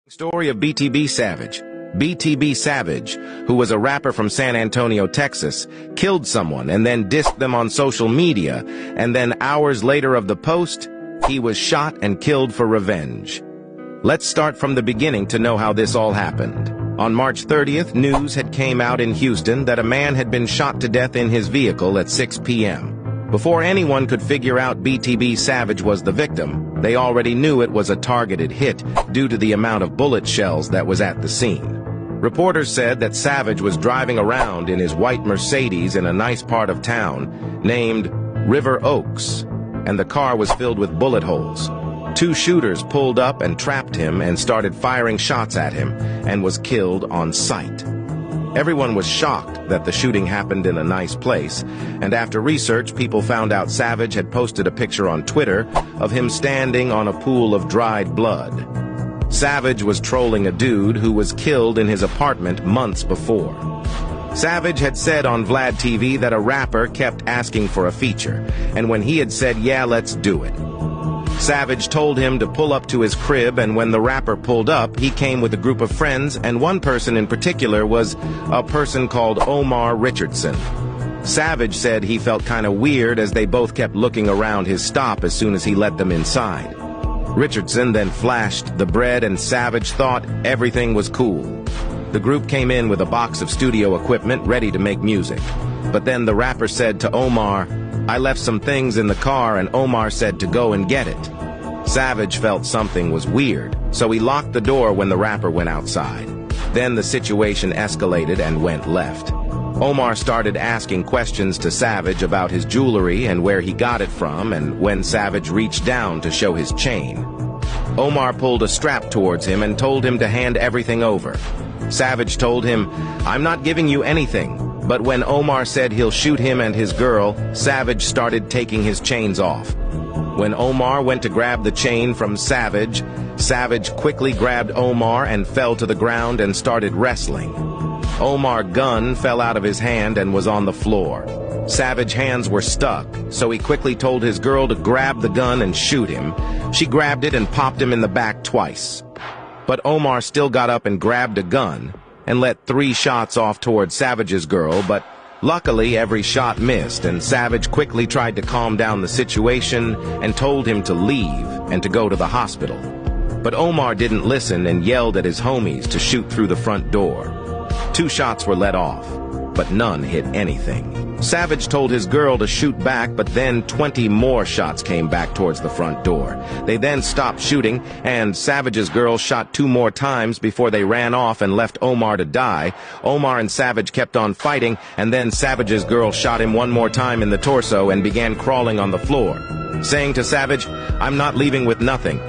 Story of BTB Savage. BTB Savage, who was a rapper from San Antonio, Texas, killed someone and then dissed them on social media, and then hours later of the post, he was shot and killed for revenge. Let's start from the beginning to know how this all happened. On March 30th, news had came out in Houston that a man had been shot to death in his vehicle at 6 p.m. Before anyone could figure out BTB Savage was the victim, they already knew it was a targeted hit due to the amount of bullet shells that was at the scene. Reporters said that Savage was driving around in his white Mercedes in a nice part of town named River Oaks, and the car was filled with bullet holes. Two shooters pulled up and trapped him and started firing shots at him and was killed on sight. Everyone was shocked that the shooting happened in a nice place, and after research, people found out Savage had posted a picture on Twitter of him standing on a pool of dried blood. Savage was trolling a dude who was killed in his apartment months before. Savage had said on Vlad TV that a rapper kept asking for a feature, and when he had said, "Yeah, let's do it," Savage told him to pull up to his crib, and when the rapper pulled up, he came with a group of friends, and one person in particular was a person called Omar Richardson. Savage said he felt kind of weird as they both kept looking around his stop as soon as he let them inside. Richardson then flashed the bread, and Savage thought everything was cool. The group came in with a box of studio equipment ready to make music. But then the rapper said to Omar, "I left some things in the car," and Omar said to go and get it. Savage felt something was weird, so he locked the door when the rapper went outside. Then the situation escalated and went left. Omar started asking questions to Savage about his jewelry and where he got it from, and when Savage reached down to show his chain, Omar pulled a strap towards him and told him to hand everything over. Savage told him, "I'm not giving you anything." But when Omar said he'll shoot him and his girl, Savage started taking his chains off. When Omar went to grab the chain from Savage, Savage quickly grabbed Omar and fell to the ground and started wrestling. Omar's gun fell out of his hand and was on the floor. Savage's hands were stuck, so he quickly told his girl to grab the gun and shoot him. She grabbed it and popped him in the back twice. But Omar still got up and grabbed a gun and let 3 shots off towards Savage's girl, but luckily every shot missed, and Savage quickly tried to calm down the situation and told him to leave and to go to the hospital. But Omar didn't listen and yelled at his homies to shoot through the front door. 2 shots were let off, but none hit anything. Savage told his girl to shoot back, but then 20 more shots came back towards the front door. They then stopped shooting, and Savage's girl shot 2 more times before they ran off and left Omar to die. Omar and Savage kept on fighting, and then Savage's girl shot him 1 more time in the torso and began crawling on the floor, saying to Savage, "I'm not leaving with nothing."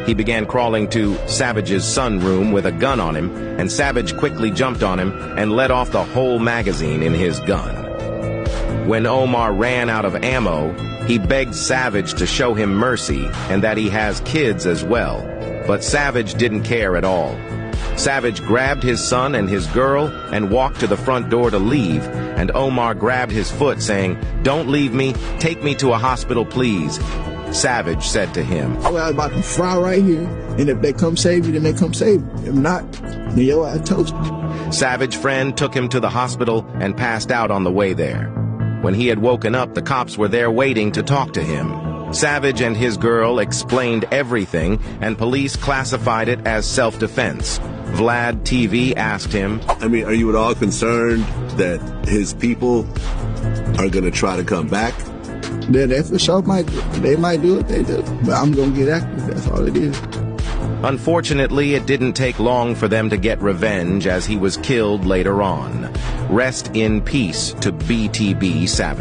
He began crawling to Savage's sunroom with a gun on him, and Savage quickly jumped on him and let off the whole magazine in his gun. When Omar ran out of ammo, he begged Savage to show him mercy and that he has kids as well. But Savage didn't care at all. Savage grabbed his son and his girl and walked to the front door to leave, and Omar grabbed his foot saying, "Don't leave me, take me to a hospital, please." Savage said to him, "Well, I'm about to fry right here, and if they come save you, then they come save you. If not, then your ass toast." Savage friend took him to the hospital and passed out on the way there. When he had woken up, the cops were there waiting to talk to him. Savage and his girl explained everything, and police classified it as self-defense. Vlad TV asked him, "Are you at all concerned that his people are going to try to come back?" They for sure might do it. They might do what they do, but I'm going to get active. That's all it is. Unfortunately, it didn't take long for them to get revenge as he was killed later on. Rest in peace to BTB Savage.